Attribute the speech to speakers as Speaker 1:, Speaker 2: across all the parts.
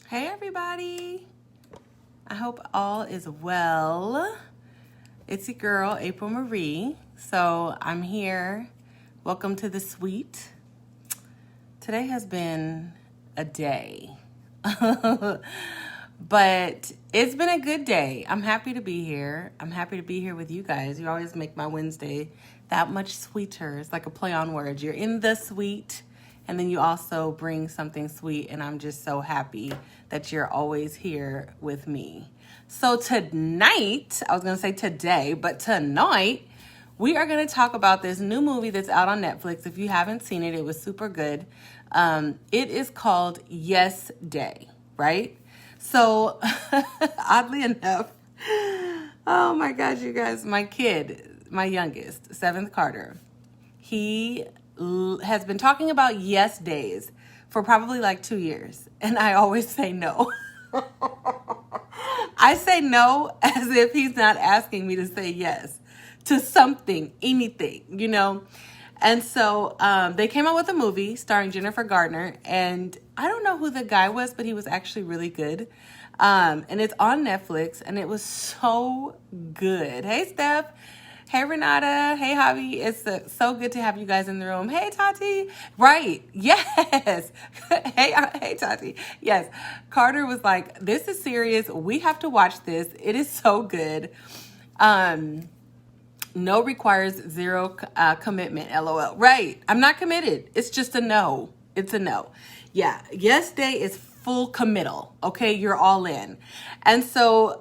Speaker 1: Hey everybody, I hope all is well. It's your girl, April Marie. So I'm here. Welcome to the suite. Today has been a day, but it's been a good day. I'm happy to be here. I'm happy to be here with you guys. You always make my Wednesday that much sweeter. It's like a play on words. You're in the suite, and then you also bring something sweet, and I'm just so happy that you're always here with me. So tonight, I was going to say today, but tonight, we are going to talk about this new movie that's out on Netflix. If you haven't seen it, it was super good. It is called Yes Day, right? So oddly enough, oh my gosh, you guys, my kid, my youngest, 7th Carter, he has been talking about yes days for probably like 2 years. And I always say no. I say no as if he's not asking me to say yes to something, anything, you know? And so they came out with a movie starring Jennifer Garner. And I don't know who the guy was, but he was actually really good. And it's on Netflix, and it was so good. Hey, Steph. Hey, Renata. Hey, Javi. It's so good to have you guys in the room. Hey, Tati. Right. Yes. Hey, Tati. Yes. Carter was like, this is serious. We have to watch this. It is so good. No requires zero commitment. LOL. Right. I'm not committed. It's just a no. It's a no. Yeah. Yes Day is full committal. Okay. You're all in. And so,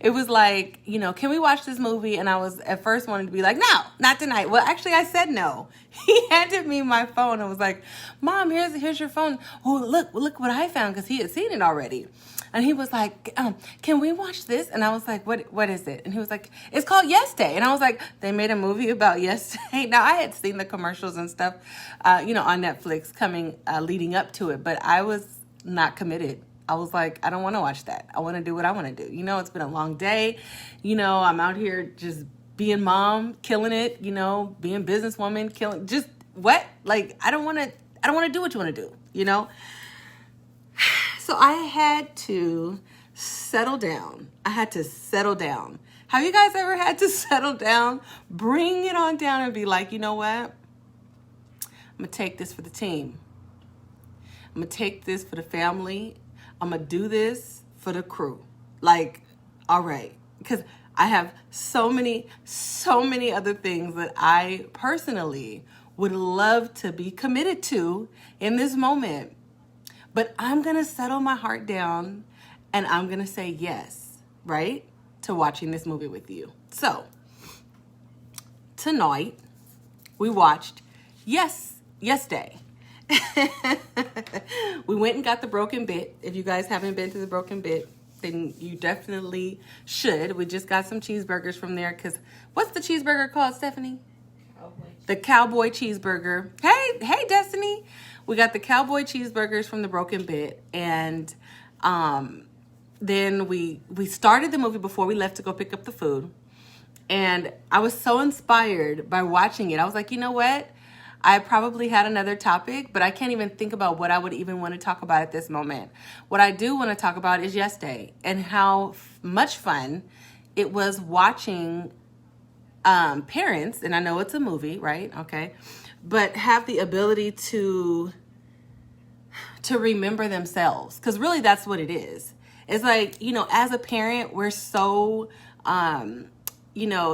Speaker 1: it was like, you know, can we watch this movie? And I was at first wanting to be like, no, not tonight. Well, actually I said no. He handed me my phone and was like, Mom, here's your phone. Oh, look what I found. Cause he had seen it already. And he was like, can we watch this? And I was like, what is it? And he was like, it's called Yes Day. And I was like, they made a movie about Yes Day. Now, I had seen the commercials and stuff, on Netflix leading up to it, but I was not committed. I was like, I don't want to watch that. I want to do what I want to do. It's been a long day. I'm out here just being mom, killing it, being businesswoman, killing, just what? Like, I don't want to do what you want to do, So I had to settle down. Have you guys ever had to settle down? Bring it on down and be like, you know what? I'm going to take this for the team. I'm going to take this for the family. I'm going to do this for the crew. Like, all right. Because I have so many other things that I personally would love to be committed to in this moment. But I'm going to settle my heart down and I'm going to say yes, right, to watching this movie with you. So, tonight, we watched Yes Day. We went and got the Broken Bit. If you guys haven't been to the Broken Bit, then you definitely should. We just got some cheeseburgers from there because what's the cheeseburger called, Stephanie? The Cowboy Cheeseburger. Hey, Destiny. We got the Cowboy Cheeseburgers from the Broken Bit, and then we started the movie before we left to go pick up the food, and I was so inspired by watching it. I was like, you know what? I probably had another topic, but I can't even think about what I would even want to talk about at this moment. What I do want to talk about is Yes Day and how much fun it was watching parents, and I know it's a movie, right? Okay. But have the ability to remember themselves. Because really that's what it is. It's like, as a parent, we're so,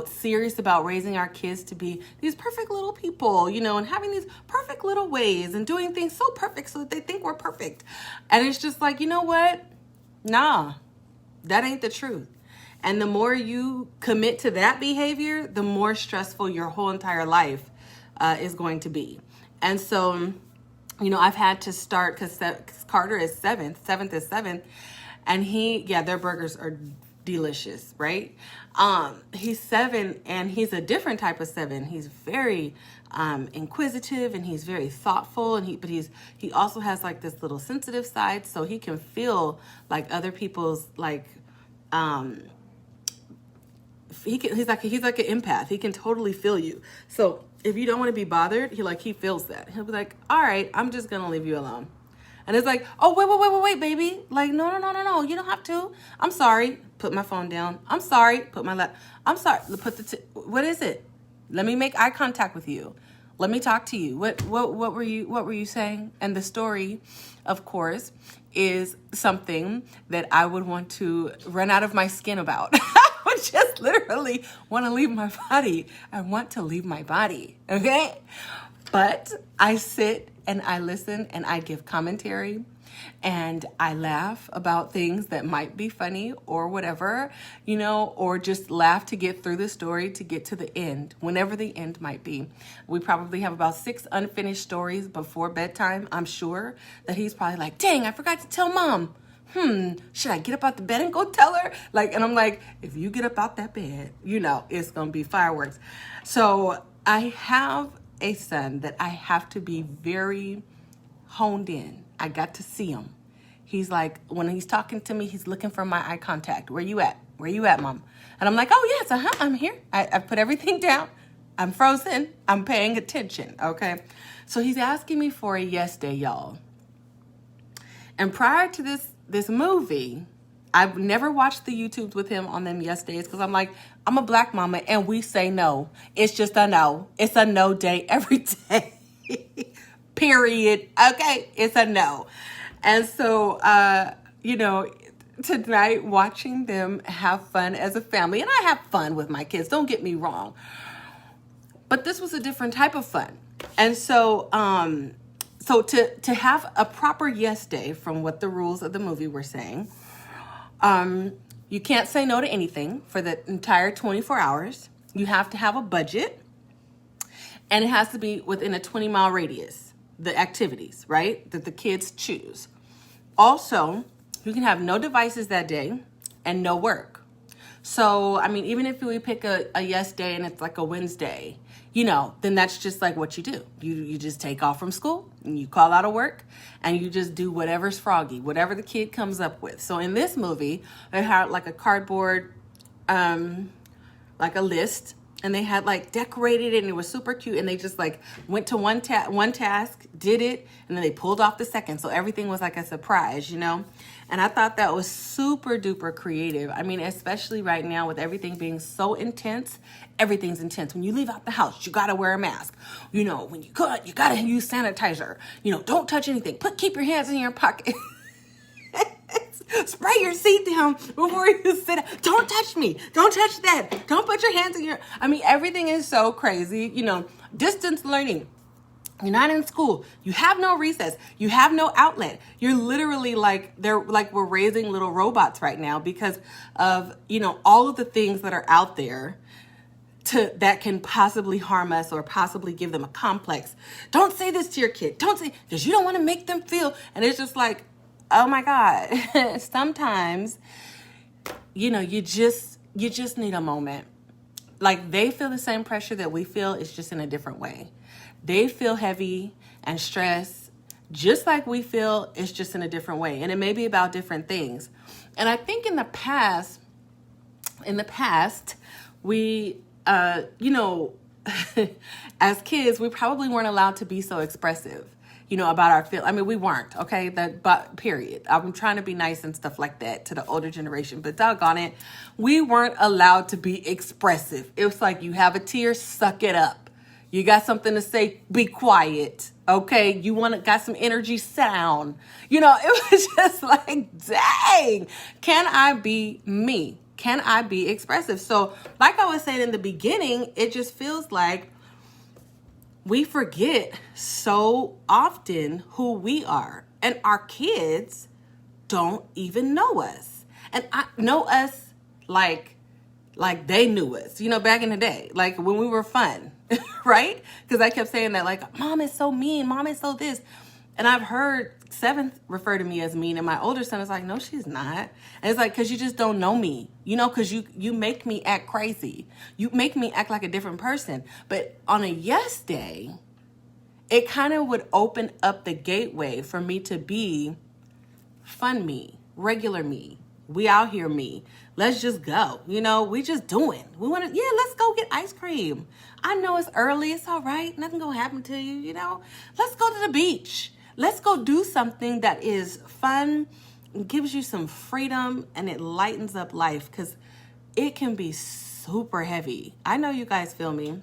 Speaker 1: serious about raising our kids to be these perfect little people, and having these perfect little ways and doing things so perfect so that they think we're perfect. And it's just like, you know what? Nah, that ain't the truth. And the more you commit to that behavior, the more stressful your whole entire life is going to be. And so, I've had to start because Carter is 7th is 7th. And their burgers are delicious, right? He's 7 and he's a different type of 7. He's very inquisitive and he's very thoughtful, and he also has like this little sensitive side, so he can feel like other people's like he's like an empath. He can totally feel you. So if you don't want to be bothered, he feels that. He'll be like, all right, I'm just gonna leave you alone. And it's like, oh, wait, baby. Like, no. You don't have to. I'm sorry. Put my phone down. I'm sorry. I'm sorry. What is it? Let me make eye contact with you. Let me talk to you. What were you saying? And the story, of course, is something that I would want to run out of my skin about. I would just literally want to leave my body. I want to leave my body. Okay? But I sit and I listen and I give commentary and I laugh about things that might be funny or whatever, or just laugh to get through the story, to get to the end, whenever the end might be. We probably have about 6 unfinished stories before bedtime. I'm sure that he's probably like, dang, I forgot to tell mom. Should I get up out the bed and go tell her? And I'm like, if you get up out that bed, it's going to be fireworks. So I have a son that I have to be very honed in. I got to see him. He's like, when he's talking to me, he's looking for my eye contact. Where you at? Where you at, mom? And I'm like, oh, yes, I'm here. I put everything down. I'm frozen. I'm paying attention, okay? So he's asking me for a yes day, y'all. And prior to this movie, I've never watched the YouTubes with him on them yes days because I'm like, I'm a black mama and we say no. It's just a no. It's a no day every day. Period. Okay, it's a no. And so, tonight watching them have fun as a family, and I have fun with my kids, don't get me wrong, but this was a different type of fun. And so, to have a proper yes day from what the rules of the movie were saying, you can't say no to anything for the entire 24 hours. You have to have a budget, and it has to be within a 20-mile radius. The activities, right, that the kids choose. Also, you can have no devices that day and no work. So, even if we pick a yes day and it's like a Wednesday, then that's just like what you do. You just take off from school and you call out of work and you just do whatever's froggy, whatever the kid comes up with. So in this movie, they had like a cardboard, like a list. And they had decorated it and it was super cute. And they just went to one task, did it, and then they pulled off the second. So everything was like a surprise, And I thought that was super duper creative. Especially right now with everything being so intense, everything's intense. When you leave out the house, you got to wear a mask. When you got to use sanitizer. Don't touch anything. Keep your hands in your pocket. Spray your seat down before you sit down. Don't touch me. Don't touch that. Don't put your hands in your... everything is so crazy. Distance learning. You're not in school. You have no recess. You have no outlet. You're literally we're raising little robots right now because of, all of the things that are out there that can possibly harm us or possibly give them a complex. Don't say this to your kid. Don't say, because you don't want to make them feel... And it's just like, oh my God. Sometimes, you just need a moment. They feel the same pressure that we feel. It's just in a different way. They feel heavy and stressed just like we feel. It's just in a different way. And it may be about different things. And I think in the past, we, as kids, we probably weren't allowed to be so expressive. About our feel. We weren't, okay? But period. I'm trying to be nice and stuff like that to the older generation, but doggone it, we weren't allowed to be expressive. It was like, you have a tear, suck it up. You got something to say, be quiet, okay? You got some energy, sound. It was just like, dang, can I be me? Can I be expressive? So like I was saying in the beginning, it just feels like we forget so often who we are, and our kids don't even know us. And I know us like they knew us, back in the day, when we were fun, right? Because I kept saying that, mom is so mean, mom is so this. And I've heard Seventh refer to me as mean, and my older son is like, no, she's not. And it's because you just don't know me, because you make me act crazy. You make me act like a different person. But on a yes day, it kind of would open up the gateway for me to be fun me, regular me. We out here me. Let's just go. We just doing. We want to, let's go get ice cream. I know it's early. It's all right. Nothing gonna happen to you, Let's go to the beach. Let's go do something that is fun, gives you some freedom, and it lightens up life, because it can be super heavy. I know you guys feel me.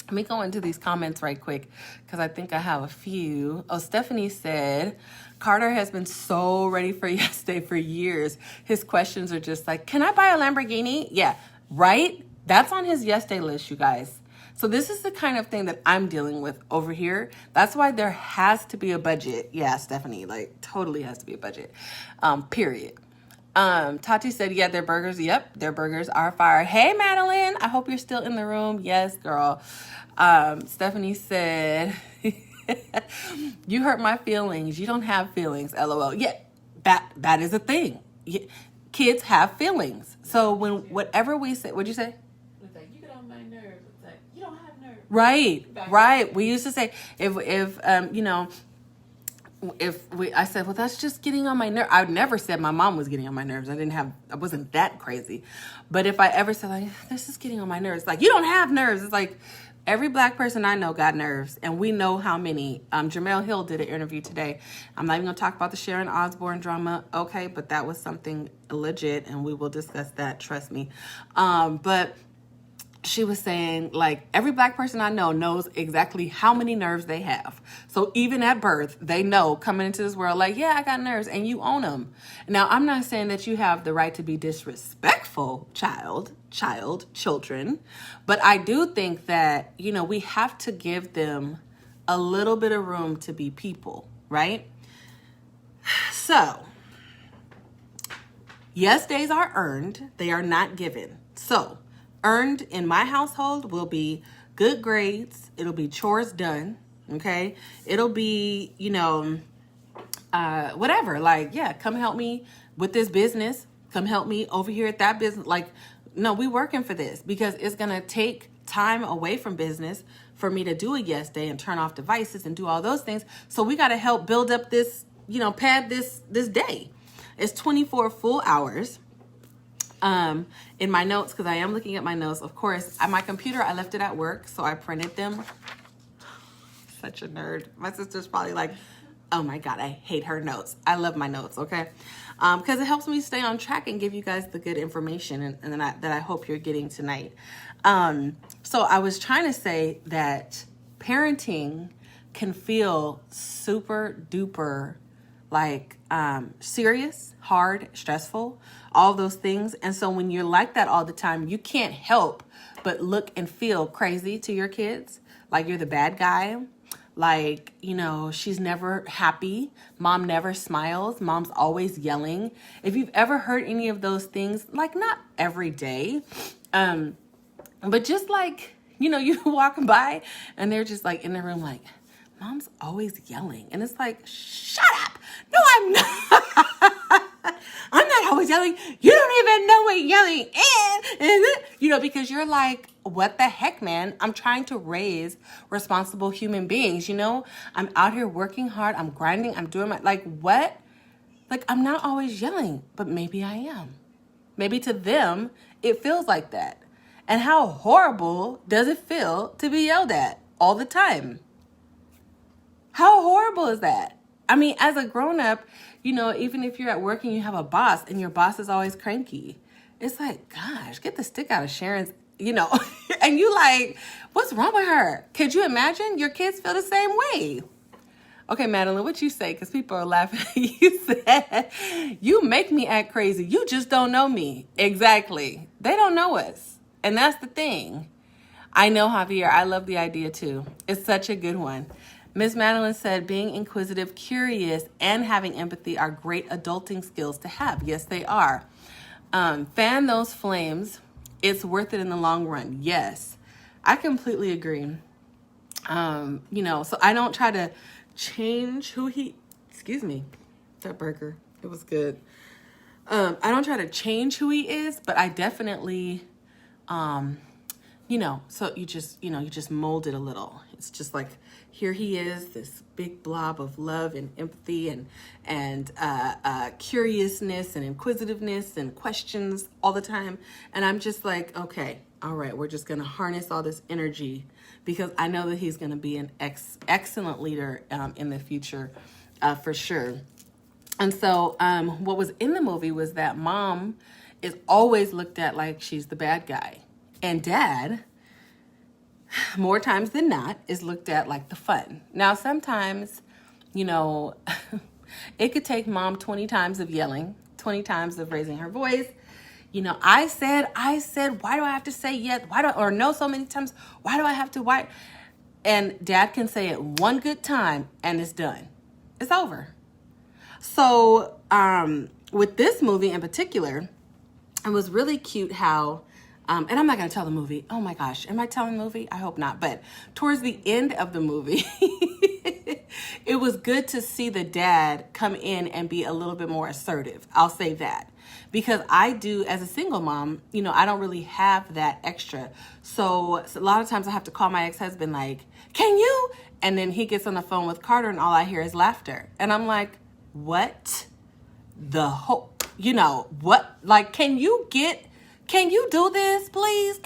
Speaker 1: Let me go into these comments right quick, because I think I have a few. Oh, Stephanie said, Carter has been so ready for Yes Day for years. His questions are just like, can I buy a Lamborghini? Yeah, right? That's on his Yes Day list, you guys. So this is the kind of thing that I'm dealing with over here. That's why there has to be a budget. Yeah, Stephanie, like totally has to be a budget, period. Tati said, yeah, their burgers. Yep, their burgers are fire. Hey, Madeline, I hope you're still in the room. Yes, girl. Stephanie said, you hurt my feelings. You don't have feelings, LOL. Yeah, that is a thing. Yeah, kids have feelings. So when whatever we say, what'd you say? It's like, you get on my nerves. It's like, you don't have nerves. Right. We used to say, I said, well, that's just getting on my nerves. I never said my mom was getting on my nerves. I wasn't that crazy. But if I ever said, like, this is getting on my nerves, like, you don't have nerves. It's like, every black person I know got nerves, and we know how many. Jamel Hill did an interview today. I'm not even going to talk about the Sharon Osbourne drama, okay, but that was something legit, and we will discuss that, trust me. But she was saying, like, every black person I know knows exactly how many nerves they have. So even at birth, they know coming into this world, like, yeah, I got nerves, and you own them. Now, I'm not saying that you have the right to be disrespectful, children, but I do think that, we have to give them a little bit of room to be people, right? So, yes days are earned. They are not given. So, earned in my household will be good grades. It'll be chores done. Okay. It'll be, whatever. Like, yeah, come help me with this business. Come help me over here at that business. Like, no, we working for this, because it's going to take time away from business for me to do a yes day and turn off devices and do all those things. So we got to help build up this, pad this day. It's 24 full hours. In my notes, because I am looking at my notes, of course, my computer, I left it at work, so I printed them. Such a nerd. My sister's probably like, oh my God, I hate her notes. I love my notes, okay? Because it helps me stay on track and give you guys the good information and that I hope you're getting tonight. So I was trying to say that parenting can feel super duper like serious, hard, stressful, all those things. And so when you're like that all the time, you can't help but look and feel crazy to your kids. Like you're the bad guy. Like, she's never happy. Mom never smiles. Mom's always yelling. If you've ever heard any of those things, like not every day, but just like, you walking by and they're just like in the room like, Mom's always yelling. And it's like, shut up. No, I'm not. I'm not always yelling. You don't even know what yelling is. Because you're like, what the heck, man? I'm trying to raise responsible human beings. I'm out here working hard. I'm grinding. I'm doing what? Like, I'm not always yelling, but maybe I am. Maybe to them, it feels like that. And how horrible does it feel to be yelled at all the time? How horrible is that? I mean, as a grown-up, even if you're at work and you have a boss and your boss is always cranky, it's like, gosh, get the stick out of Sharon's, and you like, what's wrong with her? Could you imagine? Your kids feel the same way. Okay, Madeline, what you say? Because people are laughing. You said, you make me act crazy. You just don't know me. Exactly. They don't know us. And that's the thing. I know, Javier. I love the idea, too. It's such a good one. Miss Madeline said, being inquisitive, curious, and having empathy are great adulting skills to have. Yes, they are. Fan those flames. It's worth it in the long run. Yes, I completely agree. So I don't try to change who excuse me, that burger, it was good. I don't try to change who he is, but I definitely, so you just mold it a little. It's just like, here he is, this big blob of love and empathy and curiousness and inquisitiveness and questions all the time. And I'm just like, okay, all right, we're just going to harness all this energy because I know that he's going to be an excellent leader in the future. for sure. And so, what was in the movie was that mom is always looked at like she's the bad guy, and dad, more times than not, is looked at like the fun. Now, sometimes, you know, it could take mom 20 times of yelling, 20 times of raising her voice. You know, I said, why do I have to say yes? Or no so many times? Why do I have to, why? And dad can say it one good time and it's done. It's over. So, with this movie in particular, it was really cute how, and I'm not going to tell the movie. Oh my gosh. Am I telling the movie? I hope not. But towards the end of the movie, it was good to see the dad come in and be a little bit more assertive. I'll say that. Because I do, as a single mom, you know, I don't really have that extra. So a lot of times I have to call my ex-husband like, can you? And then he gets on the phone with Carter and all I hear is laughter. And I'm like, what the whole, you know, what, like, can you do this, please?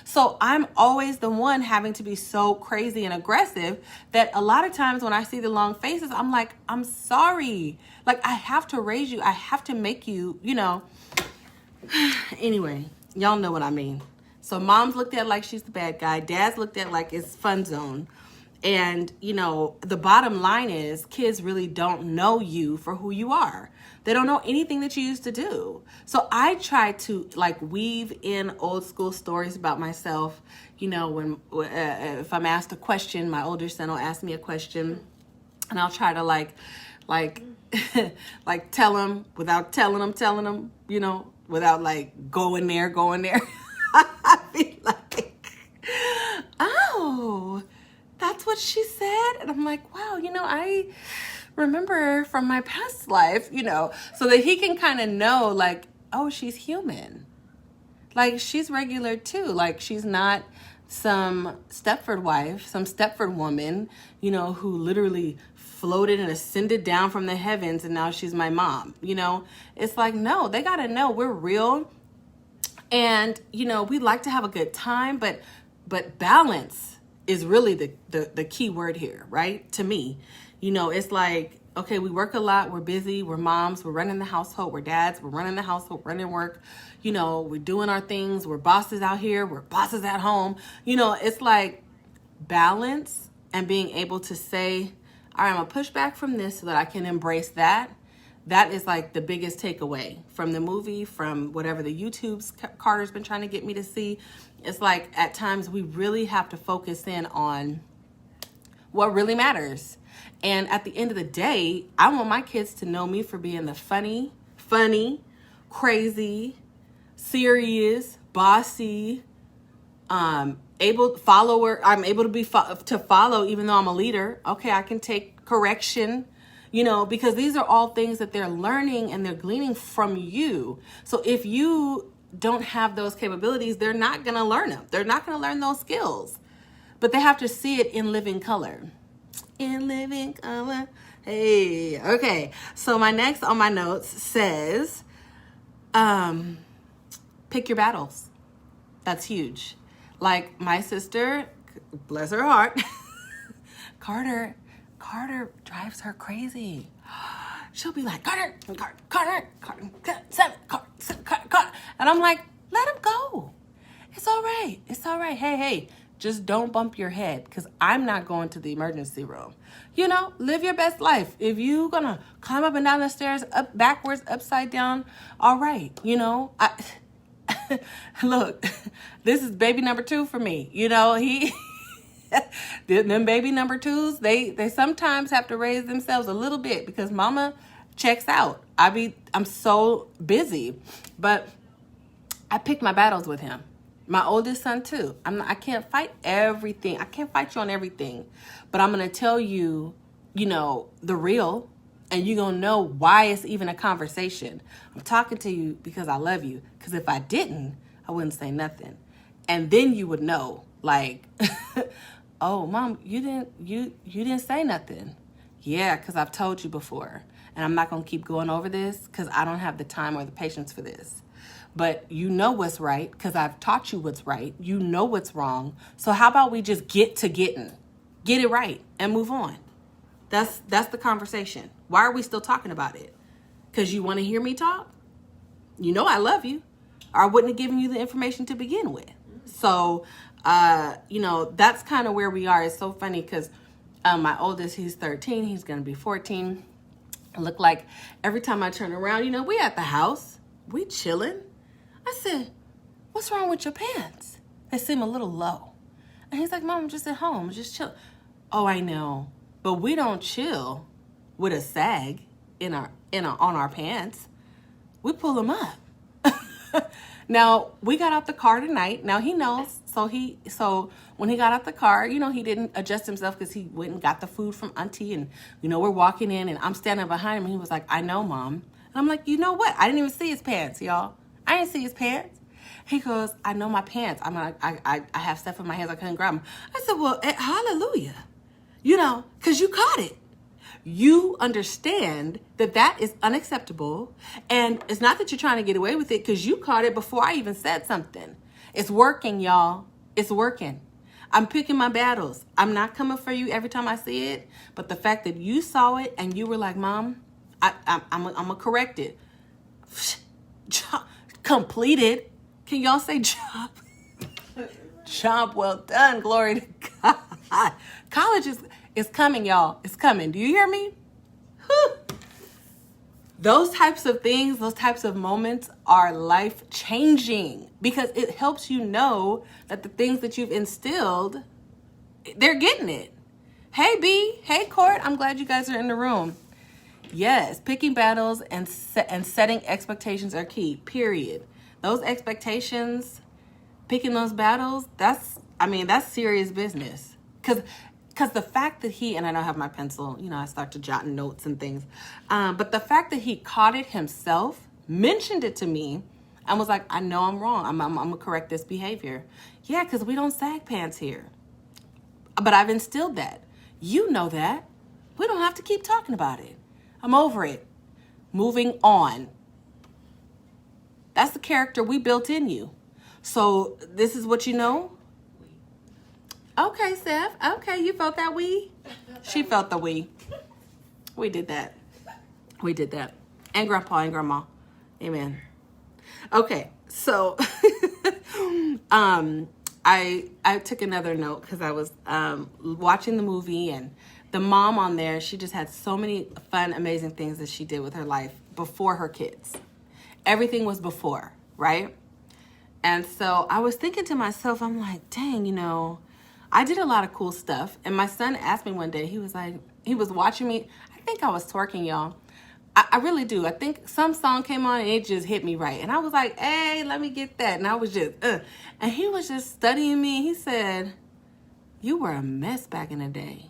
Speaker 1: So I'm always the one having to be so crazy and aggressive that a lot of times when I see the long faces, I'm like, I'm sorry. Like, I have to raise you. I have to make you, you know. Anyway, y'all know what I mean. So mom's looked at like she's the bad guy. Dad's looked at like it's fun zone. And, you know, the bottom line is kids really don't know you for who you are. They don't know anything that you used to do. So I try to like weave in old school stories about myself. You know, when if I'm asked a question, my older son will ask me a question and I'll try to like tell him without telling him, you know, without like going there. I'd be like, oh, that's what she said. And I'm like, wow, you know, I remember from my past life, you know, so that he can kind of know like, oh, she's human. Like, she's regular too. Like, she's not some Stepford wife, some Stepford woman, you know, who literally floated and ascended down from the heavens and now she's my mom. You know, it's like, no, they got to know we're real. And, you know, we like to have a good time, but balance is really the key word here, right? To me, you know, it's like, okay, we work a lot. We're busy. We're moms. We're running the household. We're dads. We're running the household, running work. You know, we're doing our things. We're bosses out here. We're bosses at home. You know, it's like balance and being able to say, all right, I'm going to push back from this so that I can embrace that. That is like the biggest takeaway from the movie, from whatever the YouTube's Carter's been trying to get me to see. It's like at times we really have to focus in on what really matters. And at the end of the day, I want my kids to know me for being the funny, crazy, serious, bossy, able follower. I'm able to be to follow even though I'm a leader. Okay, I can take correction. You know, because these are all things that they're learning and they're gleaning from you. So if you don't have those capabilities, they're not going to learn them. They're not going to learn those skills. But they have to see it in living color. In living color. Hey, okay. So my next on my notes says, pick your battles. That's huge. Like my sister, bless her heart, Carter drives her crazy. She'll be like, Carter. And I'm like, let him go. It's all right. Hey, just don't bump your head because I'm not going to the emergency room. You know, live your best life. If you gonna climb up and down the stairs, up backwards, upside down, all right. You know, look, this is baby number 2 for me. You know, them baby number 2s, they sometimes have to raise themselves a little bit because mama checks out. I'm so busy, but I pick my battles with him. My oldest son too. I can't fight everything. I can't fight you on everything, but I'm going to tell you, you know, the real, and you're going to know why it's even a conversation. I'm talking to you because I love you. Because if I didn't, I wouldn't say nothing. And then you would know, like, oh, mom, you didn't say nothing. Yeah, because I've told you before. And I'm not going to keep going over this because I don't have the time or the patience for this. But you know what's right because I've taught you what's right. You know what's wrong. So how about we just get to getting? Get it right and move on. That's the conversation. Why are we still talking about it? Because you want to hear me talk? You know I love you, or I wouldn't have given you the information to begin with. So, that's kind of where we are. It's so funny because my oldest, he's 13. He's going to be 14. Look like every time I turn around, we at the house. We chilling. I said, what's wrong with your pants? They seem a little low. And he's like, Mom, I'm just at home. Just chill. Oh, I know. But we don't chill with a sag on our pants. We pull them up. Now, we got out the car tonight. Now he knows. So when he got out the car, he didn't adjust himself because he went and got the food from Auntie. And, we're walking in and I'm standing behind him. And he was like, I know, Mom. And I'm like, you know what? I didn't even see his pants, y'all. I didn't see his pants. He goes, I know my pants. I have stuff in my hands. I couldn't grab them. I said, well, hallelujah. Because you caught it. You understand that is unacceptable. And it's not that you're trying to get away with it because you caught it before I even said something. It's working, y'all. It's working. I'm picking my battles. I'm not coming for you every time I see it. But the fact that you saw it and you were like, Mom, I'm going to correct it. Job completed. Can y'all say job? Job well done. Glory to God. College is coming, y'all. It's coming. Do you hear me? Whew. Those types of things, those types of moments are life-changing because it helps you know that the things that you've instilled, they're getting it. Hey, B. Hey, Court. I'm glad you guys are in the room. Yes, picking battles and setting expectations are key, period. Those expectations, picking those battles, that's serious business. Because the fact that and I don't have my pencil, I start to jot notes and things. But the fact that he caught it himself, mentioned it to me, and was like, I know I'm wrong. I'm going to correct this behavior. Yeah, because we don't sag pants here. But I've instilled that. You know that. We don't have to keep talking about it. I'm over it. Moving on. That's the character we built in you. So this is what you know? Okay, Steph. Okay, you felt that we? She felt the we. We did that. We did that. And Grandpa and Grandma. Amen. Okay, so I took another note because I was watching the movie, and the mom on there, she just had so many fun, amazing things that she did with her life before her kids. Everything was before, right? And so I was thinking to myself, I'm like, dang, I did a lot of cool stuff. And my son asked me one day, he was watching me. I think I was twerking, y'all. I really do. I think some song came on and it just hit me right. And I was like, hey, let me get that. And I was just, And he was just studying me. He said, you were a mess back in the day.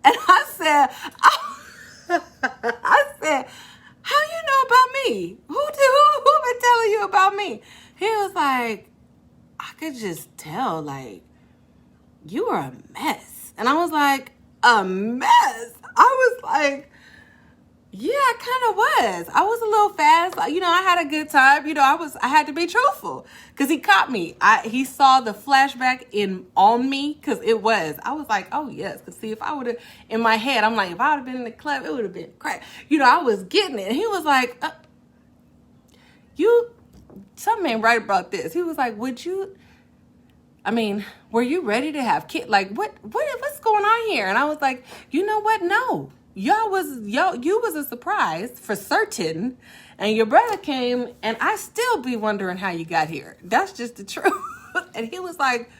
Speaker 1: And I said, how you know about me? Who been telling you about me? He was like, I could just tell, like, you were a mess. And I was like, a mess? I was like, yeah, I kind of was. I was a little fast. I had a good time. I had to be truthful because he caught me. He saw the flashback on me because I was like, oh yes. Because see, if I would have, in my head, I'm like, if I would have been in the club, it would have been crack. I was getting it. And he was like, something ain't right about this. He was like, were you ready to have kids? Like, what's going on here? And I was like, you know what? No. You was a surprise for certain, and your brother came, and I still be wondering how you got here. That's just the truth. And he was like,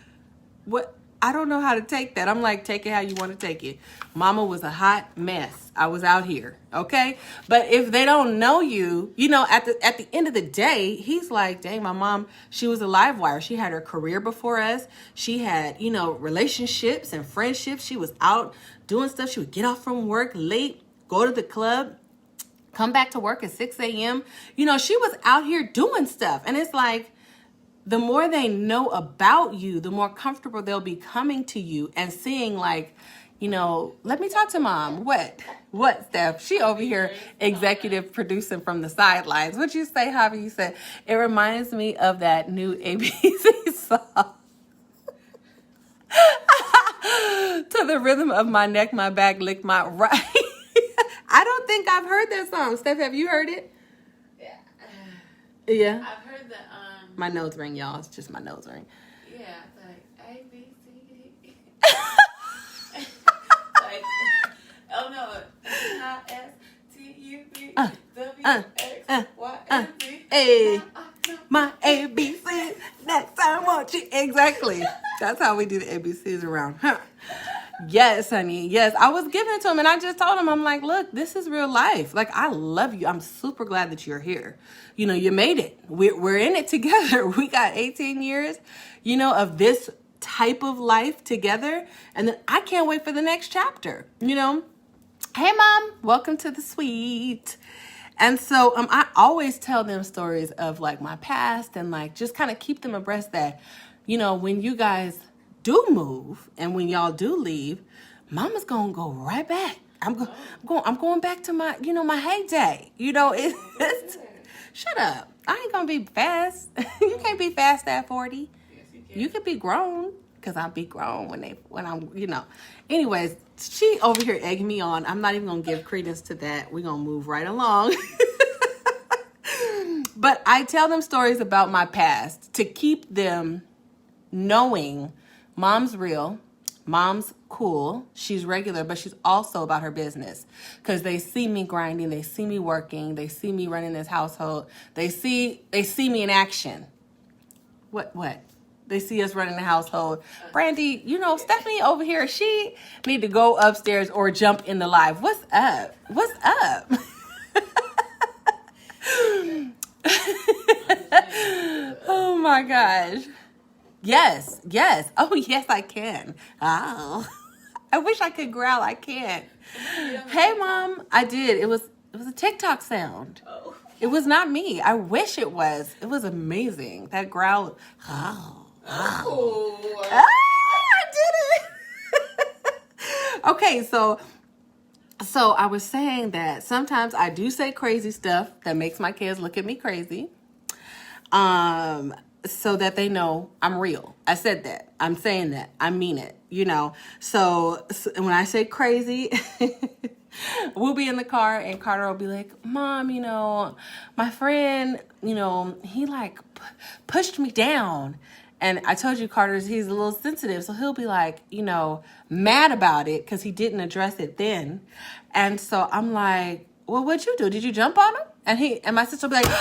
Speaker 1: what? I don't know how to take that. I'm like, take it how you want to take it. Mama was a hot mess. I was out here, okay? But if they don't know you, at the end of the day, he's like, dang, my mom, she was a live wire. She had her career before us. She had, relationships and friendships. She was out doing stuff. She would get off from work late, go to the club, come back to work at 6 a.m. She was out here doing stuff. And it's like, the more they know about you, the more comfortable they'll be coming to you and seeing like, let me talk to Mom. What, Steph? She over here executive producing from the sidelines. What'd you say, Javi? You said, it reminds me of that new ABC song. To the rhythm of my neck, my back, lick my right. I don't think I've heard that song. Steph, have you heard it?
Speaker 2: Yeah.
Speaker 1: Yeah.
Speaker 2: I've heard the
Speaker 1: My nose ring, y'all. It's just my nose ring.
Speaker 2: Yeah, it's like A B C D. Like, oh no, I S T U V W X Y and Z.
Speaker 1: Hey, my ABC. Next time, won't you? Exactly. That's how we do the ABCs around. Huh. Yes, honey. Yes, I was giving it to him, and I just told him, I'm like, look, this is real life. Like, I love you. I'm super glad that you're here. You know, you made it. We're in it together. We got 18 years, you know, of this type of life together, and then I can't wait for the next chapter. You know, hey, Mom, welcome to the suite. And so I always tell them stories of like my past and like just kind of keep them abreast that, you know, when you guys do move and when y'all do leave, Mama's gonna go right back. I'm going back to my, you know, my heyday. You know, it's shut up. I ain't gonna be fast. You can't be fast at 40.
Speaker 2: Yes, you can.
Speaker 1: You could be grown, because I'll be grown when I'm, you know. Anyways, she over here egging me on. I'm not even gonna give credence to that. We're gonna move right along. But I tell them stories about my past to keep them knowing Mom's real, Mom's cool, she's regular, but she's also about her business. Because they see me grinding, they see me working, they see me running this household, they see me in action. What? They see us running the household. Brandy, you know, Stephanie over here, she need to go upstairs or jump in the live. What's up? What's up? Oh my gosh. Yes. Oh, yes, I can. Oh, I wish I could growl. I can't. Hey, Mom. I did. It was a TikTok sound.
Speaker 2: Oh.
Speaker 1: It was not me. I wish it was. It was amazing. That growl. Oh.
Speaker 2: Oh.
Speaker 1: I did it. Okay, so I was saying that sometimes I do say crazy stuff that makes my kids look at me crazy. So that they know I'm real. I said that. I'm saying that. I mean it, you know. So when I say crazy, we'll be in the car and Carter will be like, Mom, you know, my friend, you know, he like pushed me down. And I told you, he's a little sensitive. So he'll be like, you know, mad about it because he didn't address it then. And so I'm like, well, what'd you do? Did you jump on him? And my sister will be like,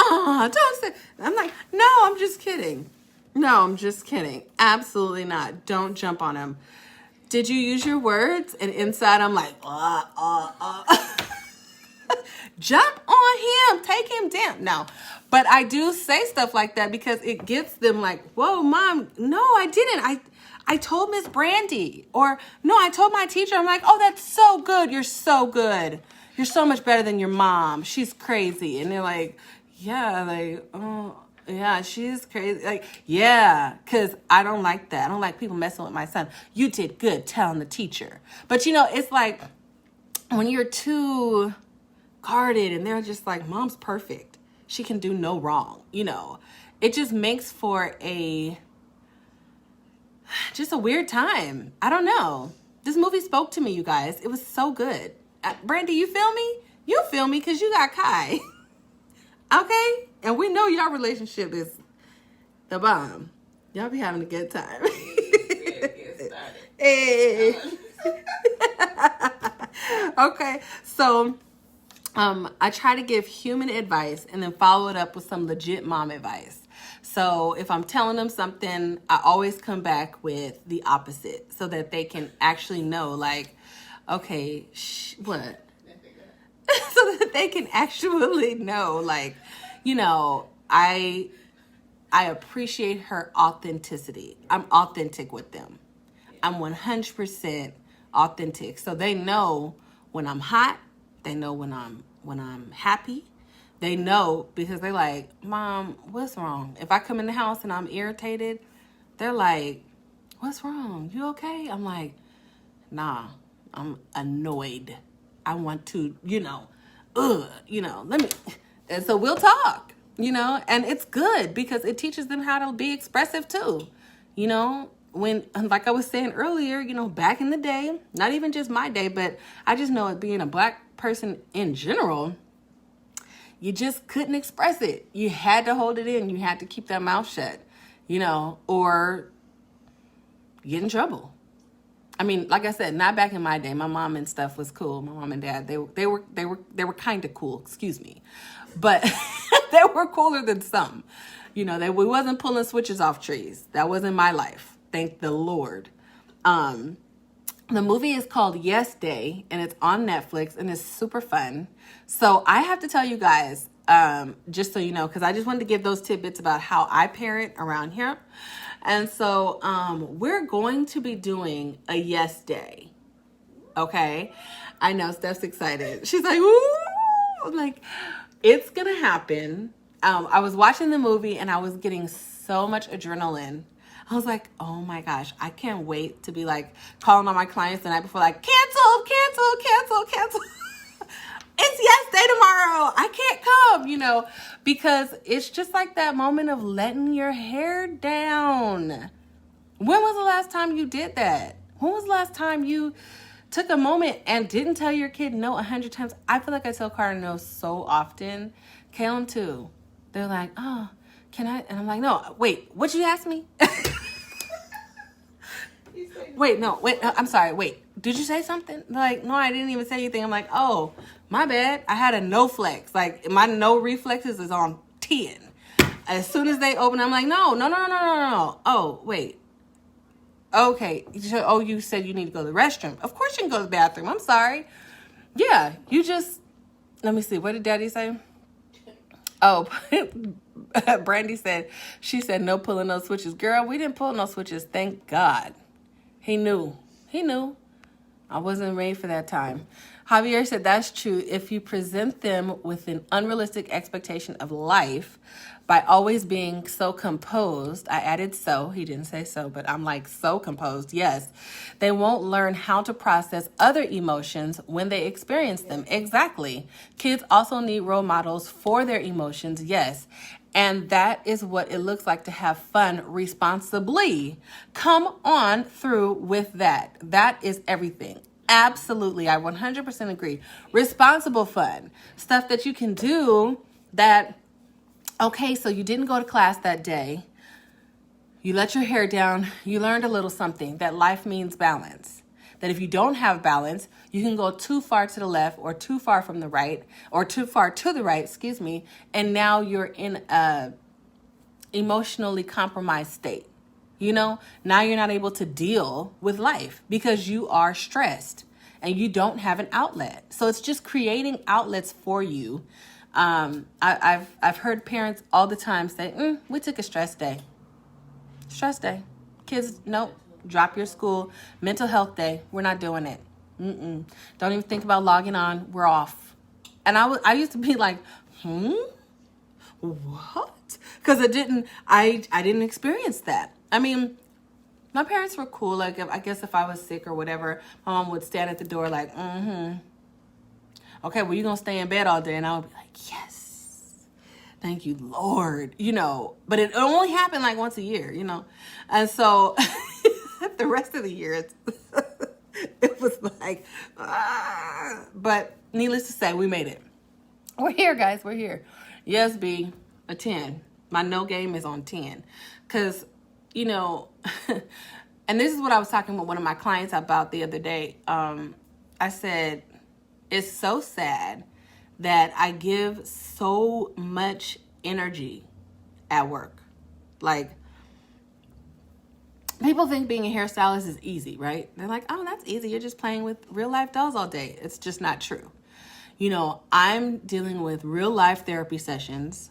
Speaker 1: don't say. I'm like, no, I'm just kidding. No, I'm just kidding. Absolutely not. Don't jump on him. Did you use your words? And inside I'm like, jump on him, take him down. No, but I do say stuff like that because it gets them like, whoa, Mom, no, I didn't. I told Miss Brandy, or no, I told my teacher. I'm like, oh, that's so good. You're so good. You're so much better than your mom. She's crazy. And they're like, yeah, like, oh, yeah, she's crazy. Like, yeah, because I don't like that. I don't like people messing with my son. You did good telling the teacher. But, you know, it's like when you're too guarded and they're just like, Mom's perfect. She can do no wrong. You know, it just makes for just a weird time. I don't know. This movie spoke to me, you guys. It was so good. Brandy, you feel me? You feel me because you got Kai. Okay? And we know your relationship is the bomb. Y'all be having a good time. Hey. Okay, so I try to give human advice and then follow it up with some legit mom advice. So if I'm telling them something, I always come back with the opposite so that they can actually know, like, okay, what? So that they can actually know, like, you know, I appreciate her authenticity. I'm authentic with them. I'm 100% authentic. So they know when I'm hot. They know when I'm happy. They know because they're like, Mom, what's wrong? If I come in the house and I'm irritated, they're like, what's wrong? You okay? I'm like, nah, I'm annoyed. I want to, you know, let me. And so we'll talk, you know, and it's good because it teaches them how to be expressive too. You know, when, like I was saying earlier, you know, back in the day, not even just my day, but I just know it being a black person in general, you just couldn't express it. You had to hold it in. You had to keep that mouth shut, you know, or get in trouble. I mean, like I said, not back in my day. My mom and stuff was cool. My mom and dad, they were kind of cool. Excuse me, but they were cooler than some. You know, we wasn't pulling switches off trees. That wasn't my life. Thank the Lord. The movie is called Yes Day, and it's on Netflix, and it's super fun. So I have to tell you guys, just so you know, because I just wanted to give those tidbits about how I parent around here. And so we're going to be doing a Yes Day. Okay? I know Steph's excited. She's like, woo! I'm like, it's going to happen. I was watching the movie and I was getting so much adrenaline. I was like, oh my gosh, I can't wait to be like calling on my clients the night before, like, cancel. It's Yes Day tomorrow. I can't come, you know, because it's just like that moment of letting your hair down. When was the last time you did that? When was the last time you took a moment and didn't tell your kid no 100 times? I feel like I tell Carter no so often. Caleb too. They're like, oh, can I? And I'm like, no, wait, what'd you ask me? I'm sorry. Wait, did you say something? They're like, no, I didn't even say anything. I'm like, oh, my bad. I had a no flex. Like, my no reflexes is on 10. As soon as they open, I'm like, no. Oh, wait. Okay. Oh, you said you need to go to the restroom. Of course you can go to the bathroom. I'm sorry. Yeah, you just, let me see. What did Daddy say? Oh, Brandy said, she said, no pulling no switches. Girl, we didn't pull no switches. Thank God. He knew. I wasn't ready for that time. Javier said, that's true. If you present them with an unrealistic expectation of life by always being so composed, I added so, he didn't say so, but I'm like, so composed, yes. They won't learn how to process other emotions when they experience them. Exactly. Kids also need role models for their emotions, yes. And that is what it looks like to have fun responsibly. Come on through with that. That is everything. Absolutely. I 100% agree. Responsible fun. Stuff that you can do that, okay, so you didn't go to class that day. You let your hair down. You learned a little something, that life means balance. That if you don't have balance, you can go too far to the left or too far from the right or too far to the right, and now you're in a emotionally compromised state. You know, now you're not able to deal with life because you are stressed and you don't have an outlet. So it's just creating outlets for you. I've heard parents all the time say, we took a stress day. Stress day. Kids, nope. Drop your school. Mental health day. We're not doing it. Don't even think about logging on. We're off. And I used to be like, what? Because I didn't experience that. I mean, my parents were cool. Like, I guess if I was sick or whatever, my mom would stand at the door like, okay, well, you're going to stay in bed all day. And I would be like, yes, thank you, Lord, you know. But it only happened like once a year, you know. And so the rest of the year, it was like, But needless to say, we made it. We're here, guys. We're here. Yes, B, a 10. My no game is on 10. Because, you know, and this is what I was talking with one of my clients about the other day. I said, it's so sad that I give so much energy at work. Like, people think being a hairstylist is easy, right? They're like, oh, that's easy. You're just playing with real life dolls all day. It's just not true. You know, I'm dealing with real life therapy sessions,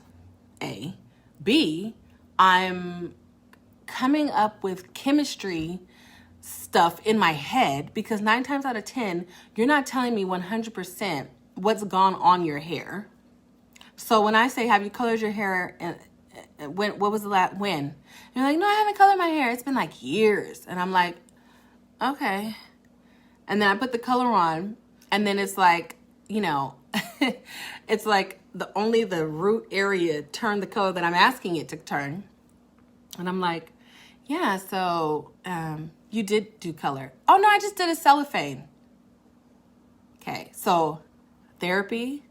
Speaker 1: A. B, I'm coming up with chemistry stuff in my head because 9 times out of 10, you're not telling me 100% what's gone on your hair. So when I say, have you colored your hair? And what was the last, when? And you're like, no, I haven't colored my hair. It's been like years. And I'm like, okay. And then I put the color on and then it's like, you know, it's like the root area turned the color that I'm asking it to turn. And I'm like, Yeah, so you did do color. Oh no, I just did a cellophane. Okay, so therapy,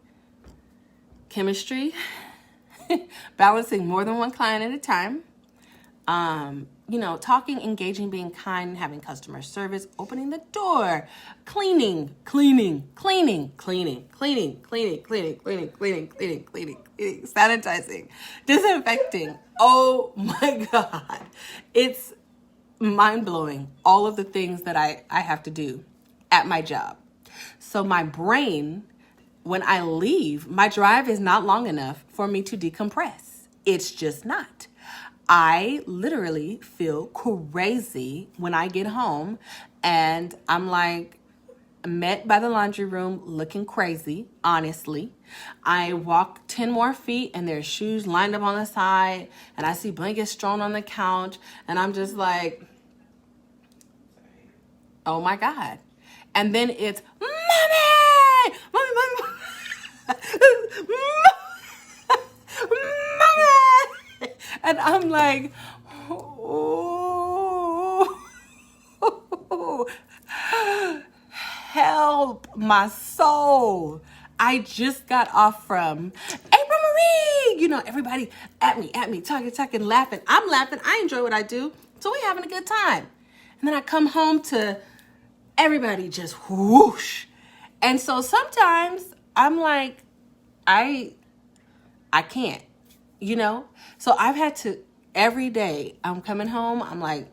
Speaker 1: chemistry, balancing more than one client at a time, talking, engaging, being kind, having customer service, opening the door, cleaning, sanitizing, disinfecting. Oh my God. It's mind blowing, all of the things that I have to do at my job. So my brain, when I leave, my drive is not long enough for me to decompress. It's just not. I literally feel crazy when I get home and I'm like, met by the laundry room looking crazy, honestly. I walk 10 more feet and there's shoes lined up on the side and I see blankets strewn on the couch and I'm just like, oh my God. And then it's, mommy, mommy. And I'm like, oh, help my soul. I just got off from April Marie. Everybody at me, talking, laughing. I'm laughing. I enjoy what I do. So we're having a good time. And then I come home to everybody just whoosh. And so sometimes I'm like, I can't, So I've had to, every day I'm coming home, I'm like,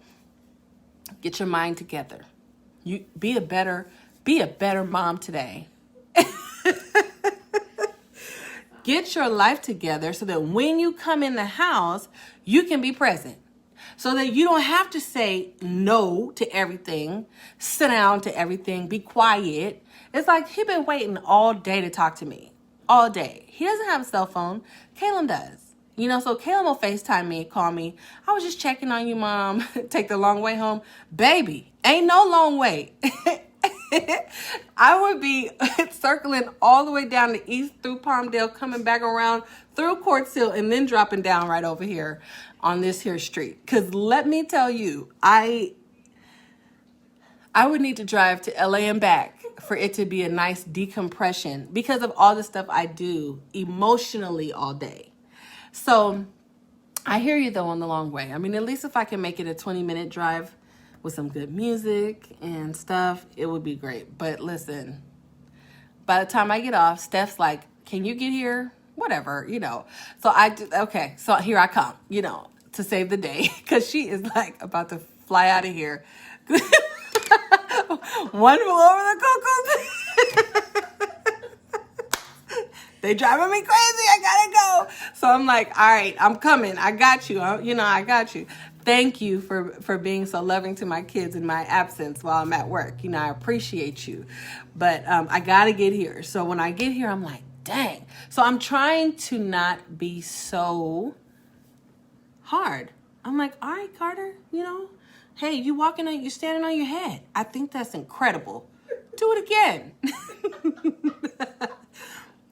Speaker 1: get your mind together. You be a better mom today. Get your life together so that when you come in the house, you can be present. So that you don't have to say no to everything, sit down to everything, be quiet. It's like he been waiting all day to talk to me. All day. He doesn't have a cell phone. Caleb does. So Caleb will FaceTime me, call me. I was just checking on you, Mom. Take the long way home. Baby, ain't no long way. I would be circling all the way down the east through Palmdale, coming back around through Quartz Hill, and then dropping down right over here on this here street. Because let me tell you, I would need to drive to LA and back for it to be a nice decompression because of all the stuff I do emotionally all day. So I hear you, though, on the long way. I mean, at least if I can make it a 20-minute drive with some good music and stuff, it would be great. But listen, by the time I get off, Steph's like, can you get here? Whatever, So I do, okay, so here I come, to save the day. Because she is like about to fly out of here. One flew over the cuckoo. They driving me crazy. I gotta go. So I'm like, all right, I'm coming. I got you. I got you. Thank you for being so loving to my kids in my absence while I'm at work. I appreciate you. But I gotta get here. So when I get here, I'm like, dang. So I'm trying to not be so hard. I'm like, all right, Carter, hey, you standing on your head. I think that's incredible. Do it again.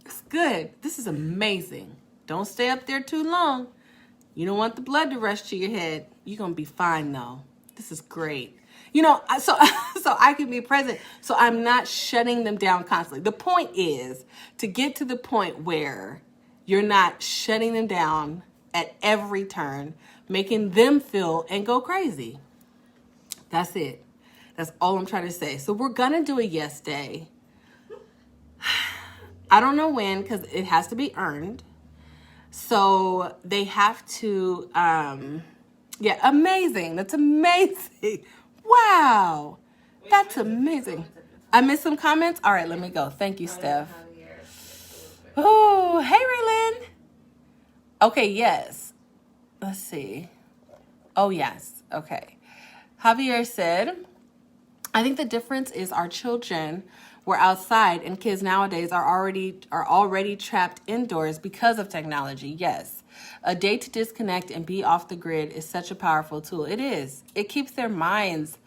Speaker 1: It's good. This is amazing. Don't stay up there too long. You don't want the blood to rush to your head. You're going to be fine, though. This is great. So I can be present. So I'm not shutting them down constantly. The point is to get to the point where you're not shutting them down at every turn, making them feel and go crazy. That's it. That's all I'm trying to say. So we're going to do a yes day. I don't know when because it has to be earned. So they have to, amazing. That's amazing. Wow. That's amazing. I missed some comments. All right, let me go. Thank you, Steph. Oh, hey, Raylan. Okay, yes. Let's see. Oh, yes. Okay. Javier said, I think the difference is our children were outside and kids nowadays are already trapped indoors because of technology. Yes. A day to disconnect and be off the grid is such a powerful tool. It is. It keeps their minds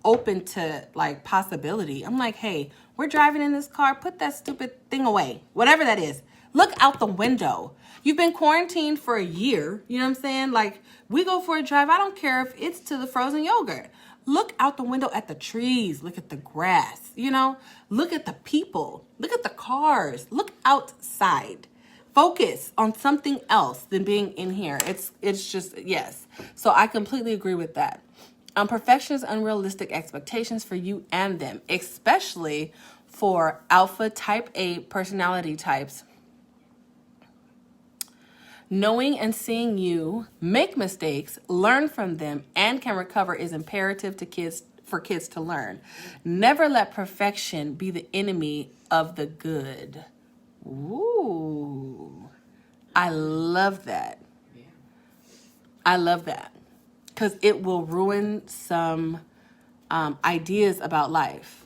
Speaker 1: open to possibility. I'm like, hey, we're driving in this car. Put that stupid thing away. Whatever that is. Look out the window. You've been quarantined for a year. You know what I'm saying? Like, we go for a drive. I don't care if it's to the frozen yogurt. Look out the window at the trees. Look at the grass. You know, look at the people. Look at the cars. Look outside. Focus on something else than being in here. It's just, yes. So I completely agree with that. Perfection is unrealistic expectations for you and them, especially for alpha type A personality types. Knowing and seeing you make mistakes, learn from them, and can recover is imperative for kids to learn. Never let perfection be the enemy of the good. Ooh, I love that. I love that. Because it will ruin some ideas about life.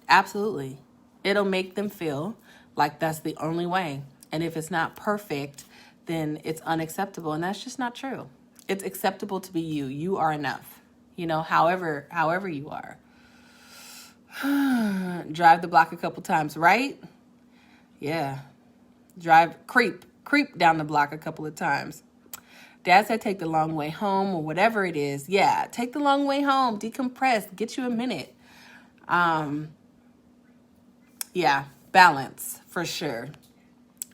Speaker 1: Absolutely. It'll make them feel like that's the only way. And if it's not perfect, then it's unacceptable. And that's just not true. It's acceptable to be you. You are enough. You know, however you are. Drive the block a couple times, right? Yeah. Creep down the block a couple of times. Dad said take the long way home or whatever it is. Yeah, take the long way home. Decompress. Get you a minute. Yeah, balance for sure.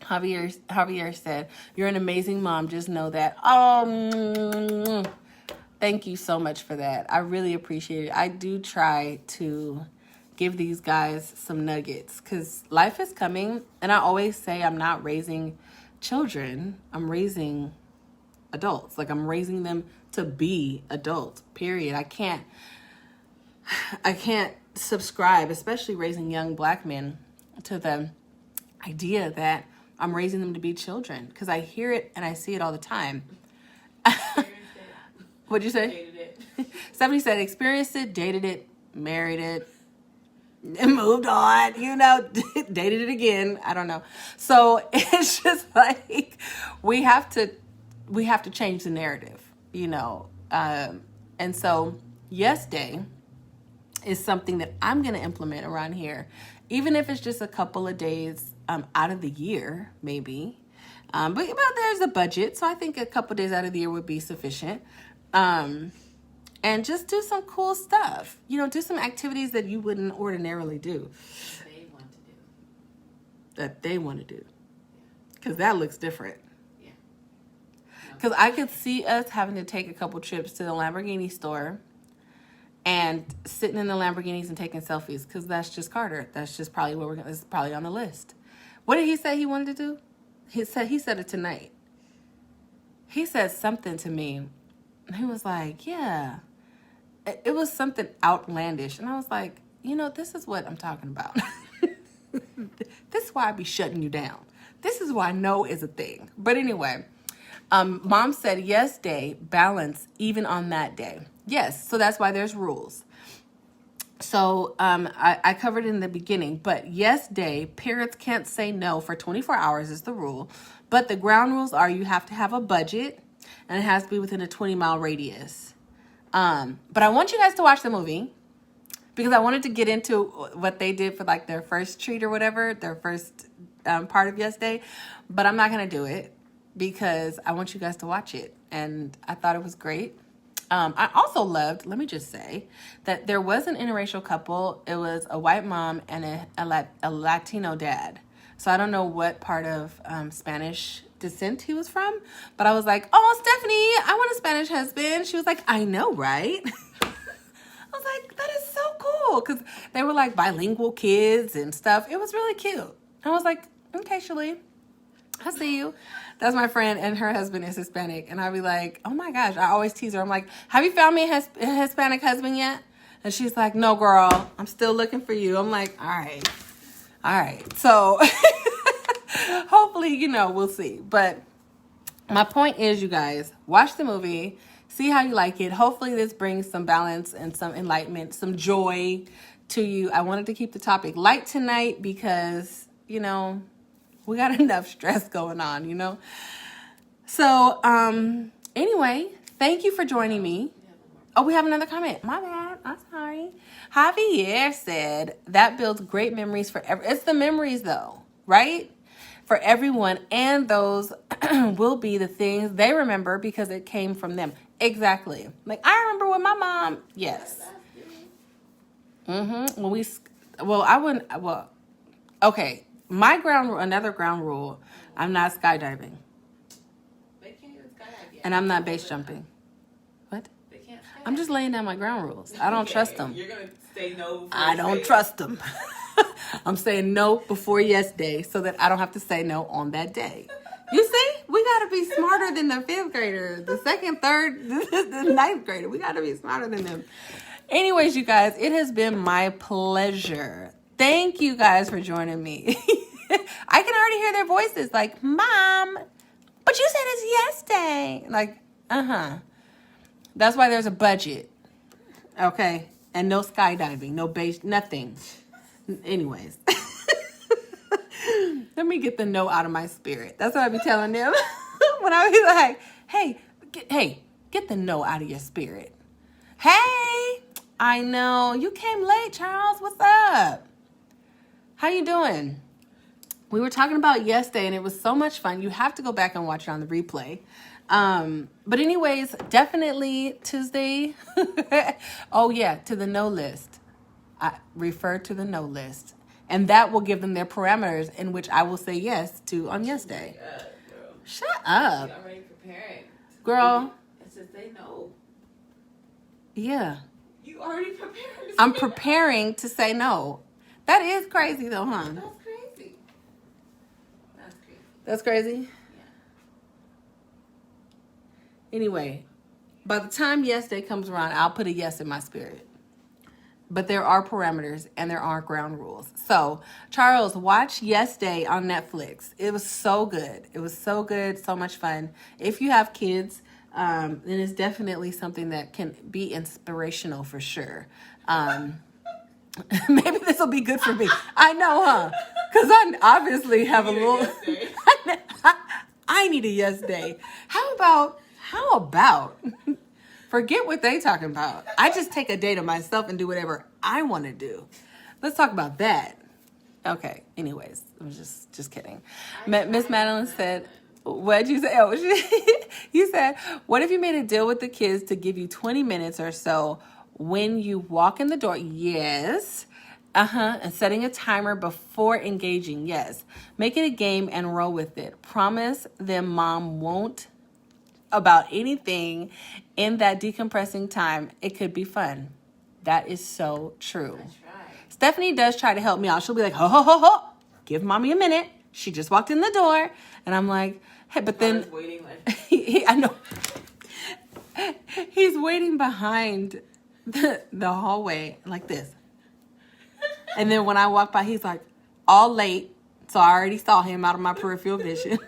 Speaker 1: Javier said, you're an amazing mom. Just know that. Oh, thank you so much for that. I really appreciate it. I do try to give these guys some nuggets because life is coming. And I always say I'm not raising children. I'm raising adults. Like, I'm raising them to be adults, period. I can't subscribe, especially raising young Black men, to the idea that I'm raising them to be children, because I hear it and I see it all the time. What'd you say?
Speaker 2: Dated it.
Speaker 1: Somebody said experienced it, dated it, married it, and moved on, you know, dated it again. I don't know. So it's just like we have to change the narrative, you know. And so Yes Day is something that I'm going to implement around here, even if it's just a couple of days out of the year, maybe. But there's a budget, so I think a couple of days out of the year would be sufficient. And just do some cool stuff. You know, do some activities that you wouldn't ordinarily do. That they want to do. Because that looks different. Because I could see us having to take a couple trips to the Lamborghini store and sitting in the Lamborghinis and taking selfies, because that's just Carter. That's just probably what it's probably on the list. What did he say he wanted to do? He said it tonight. He said something to me. He was like, yeah. It was something outlandish. And I was like, you know, this is what I'm talking about. This is why I be shutting you down. This is why no is a thing. But anyway, Mom said, Yes Day, balance even on that day. Yes, so that's why there's rules. So I covered it in the beginning, but Yes Day, parents can't say no for 24 hours is the rule. But the ground rules are you have to have a budget and it has to be within a 20-mile radius. But I want you guys to watch the movie because I wanted to get into what they did for like their first treat or whatever, their first part of Yes Day. But I'm not going to do it because I want you guys to watch it. And I thought it was great. I also loved, let me just say, that there was an interracial couple. It was a white mom and a Latino dad. So I don't know what part of Spanish descent he was from, but I was like, oh, Stephanie, I want a Spanish husband. She was like, I know, right? I was like, that is so cool, because they were like bilingual kids and stuff. It was really cute. I was like, okay, Shalene, I see you. That's my friend, and her husband is Hispanic. And I'd be like, oh my gosh, I always tease her. I'm like, have you found me a Hispanic husband yet? And she's like, no, girl, I'm still looking for you. I'm like, all right. So hopefully, you know, we'll see. But my point is, you guys, watch the movie, see how you like it. Hopefully this brings some balance and some enlightenment, some joy to you. I wanted to keep the topic light tonight because, you know, we got enough stress going on, you know? So, anyway, thank you for joining me. Oh, we have another comment. My bad. I'm sorry. Javier said, that builds great memories forever. It's the memories, though, right? for everyone, and those will be the things they remember because it came from them. Exactly. Like, I remember when my mom, yes. Mm-hmm. I wouldn't, okay. Another ground rule, I'm not skydiving.
Speaker 2: They can't even skydive yet.
Speaker 1: And I'm not base jumping. What?
Speaker 2: They can't skydive.
Speaker 1: I'm just laying down my ground rules. I don't trust them.
Speaker 2: You're going to say no.
Speaker 1: I don't trust them. I'm saying no before yes day so that I don't have to say no on that day. You see, we got to be smarter than the fifth grader, the second, third, the ninth grader. We got to be smarter than them. Anyways, you guys, it has been my pleasure. Thank you guys for joining me. I can already hear their voices like, Mom, but you said it's yes day. Like, That's why there's a budget. Okay. And no skydiving, no base, nothing. Anyways. Let me get the no out of my spirit. That's what I be telling them. When I be like, hey, get the no out of your spirit. Hey, I know. You came late, Charles. What's up? How you doing? We were talking about yesterday, and it was so much fun. You have to go back and watch it on the replay. But anyways, definitely Tuesday. Oh, yeah, to the no list. I refer to the no list. And that will give them their parameters in which I will say yes to on yes day. Shut up.
Speaker 2: You're already preparing.
Speaker 1: Girl.
Speaker 2: It's just they know.
Speaker 1: Yeah.
Speaker 2: You already prepared.
Speaker 1: I'm preparing to say no. That is crazy though, huh?
Speaker 2: That's crazy. That's crazy.
Speaker 1: That's crazy?
Speaker 2: Yeah.
Speaker 1: Anyway, by the time yes day comes around, I'll put a yes in my spirit. But there are parameters and there are ground rules. So, Charles, watch Yes Day on Netflix. It was so good. It was so good, so much fun. If you have kids, then it's definitely something that can be inspirational for sure. Maybe this will be good for me. I know, huh? Because I obviously have a little... I need a yes day. How about... Forget what they talking about. I just take a day to myself and do whatever I want to do. Let's talk about that. Okay. Anyways, I was just kidding. Miss Madeline said, what'd you say? Oh, you said, what if you made a deal with the kids to give you 20 minutes or so when you walk in the door? Yes. And setting a timer before engaging. Yes. Make it a game and roll with it. Promise them mom won't about anything in that decompressing time. It could be fun. That is so true.
Speaker 2: That's right.
Speaker 1: Stephanie does try to help me out. She'll be like, ho, give mommy a minute. She just walked in the door. And I'm like, hey, but then
Speaker 2: Waiting like
Speaker 1: I know he's waiting behind the hallway like this. And then when I walk by, he's like all late. So I already saw him out of my peripheral vision.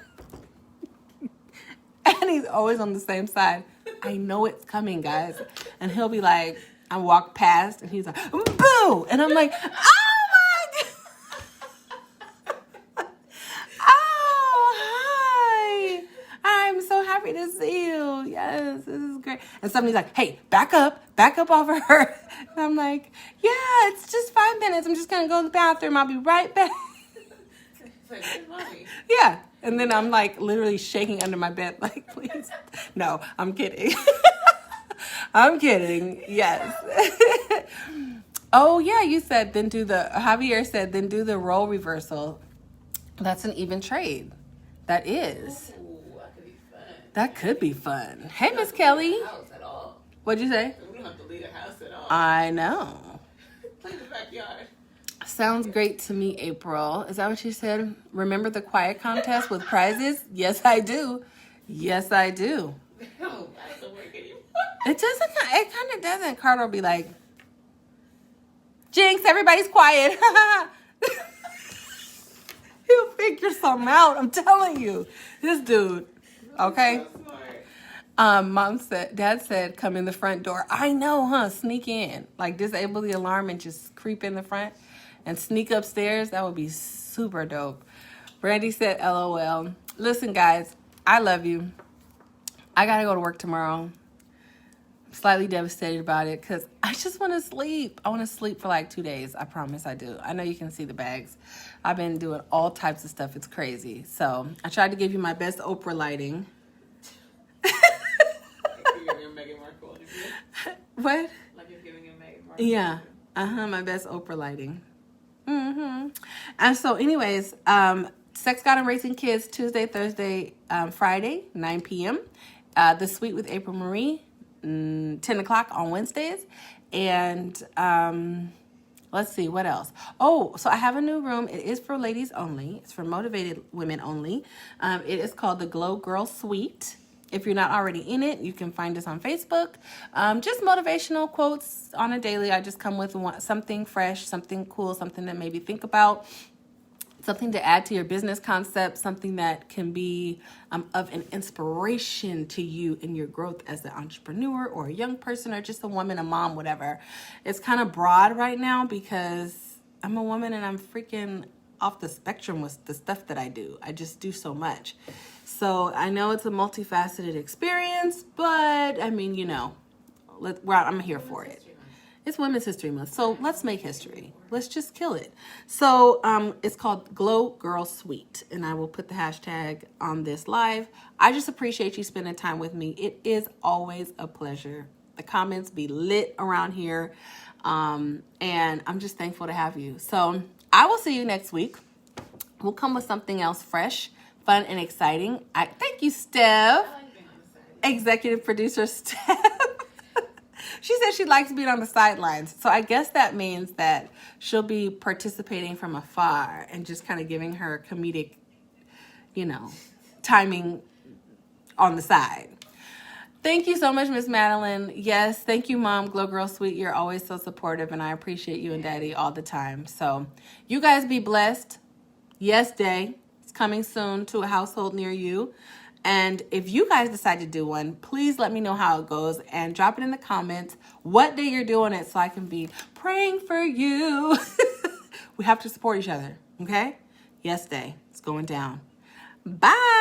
Speaker 1: And he's always on the same side. I know it's coming, guys. And he'll be like, I walk past and he's like, boo! And I'm like, oh my God! Oh, hi! I'm so happy to see you. Yes, this is great. And somebody's like, hey, back up off of her. And I'm like, yeah, it's just 5 minutes. I'm just going to go to the bathroom. I'll be right back.
Speaker 2: it's like, where's mommy?
Speaker 1: Yeah. And then I'm like literally shaking under my bed, like, please. No, I'm kidding. I'm kidding. Yes. Oh, yeah, you said Javier said, then do the role reversal. That's an even trade. That is.
Speaker 2: Ooh, that could be fun.
Speaker 1: That could be fun. Hey, Miss Kelly.
Speaker 2: House at all.
Speaker 1: What'd you say?
Speaker 2: We don't have to leave the house at all.
Speaker 1: I know.
Speaker 2: Play in the backyard.
Speaker 1: Sounds great to me, April. Is that what you said? Remember the quiet contest with prizes? Yes, I do. Yes, I do.
Speaker 2: No, that doesn't work anymore.
Speaker 1: It kind of doesn't. Carter will be like, Jinx, everybody's quiet. He'll figure something out. I'm telling you. This dude. Okay.
Speaker 2: So smart.
Speaker 1: Dad said, come in the front door. I know, huh? Sneak in. Like, disable the alarm and just creep in the front and sneak upstairs. That would be super dope. Brandy said, LOL. Listen, guys, I love you. I got to go to work tomorrow. slightly devastated about it because I just want to sleep. I want to sleep for like 2 days. I promise I do. I know you can see the bags. I've been doing all types of stuff. It's crazy. So I tried to give you my best Oprah lighting.
Speaker 2: You're giving Meghan Markle interview.
Speaker 1: What?
Speaker 2: Like you're giving a Meghan Markle.
Speaker 1: Yeah. My best Oprah lighting. And so anyways, Sex God and Racing Kids, Tuesday, Thursday, Friday, 9 p.m. The Suite with April Marie, 10 o'clock on Wednesdays. And let's see, what else? Oh, so I have a new room. It is for ladies only. It's for motivated women only. It is called the Glow Girl Suite. If you're not already in it, you can find us on Facebook. Just motivational quotes on a daily. I just come with something fresh, something cool, something to maybe think about, something to add to your business concept, something that can be of an inspiration to you in your growth as an entrepreneur or a young person or just a woman, a mom, whatever. It's kind of broad right now because I'm a woman and I'm freaking off the spectrum with the stuff that I do. I just do so much. So I know it's a multifaceted experience, but I mean, you know, I'm here for it. It's Women's History Month, so let's make history. Let's just kill it. So it's called Glow Girl Suite, and I will put the hashtag on this live. I just appreciate you spending time with me. It is always a pleasure. The comments be lit around here, and I'm just thankful to have you. So I will see you next week. We'll come with something else fresh, fun, and exciting. Thank you, Steph. Executive producer Steph. She said she likes being on the sidelines. So I guess that means that she'll be participating from afar and just kind of giving her comedic, you know, timing on the side. Thank you so much, Miss Madeline. Yes, thank you, Mom. Glow Girl Suite. You're always so supportive, and I appreciate you and Daddy all the time. So you guys be blessed. Yes Day is coming soon to a household near you. And if you guys decide to do one, please let me know how it goes and drop it in the comments what day you're doing it so I can be praying for you. We have to support each other, okay? Yes Day. It's going down. Bye.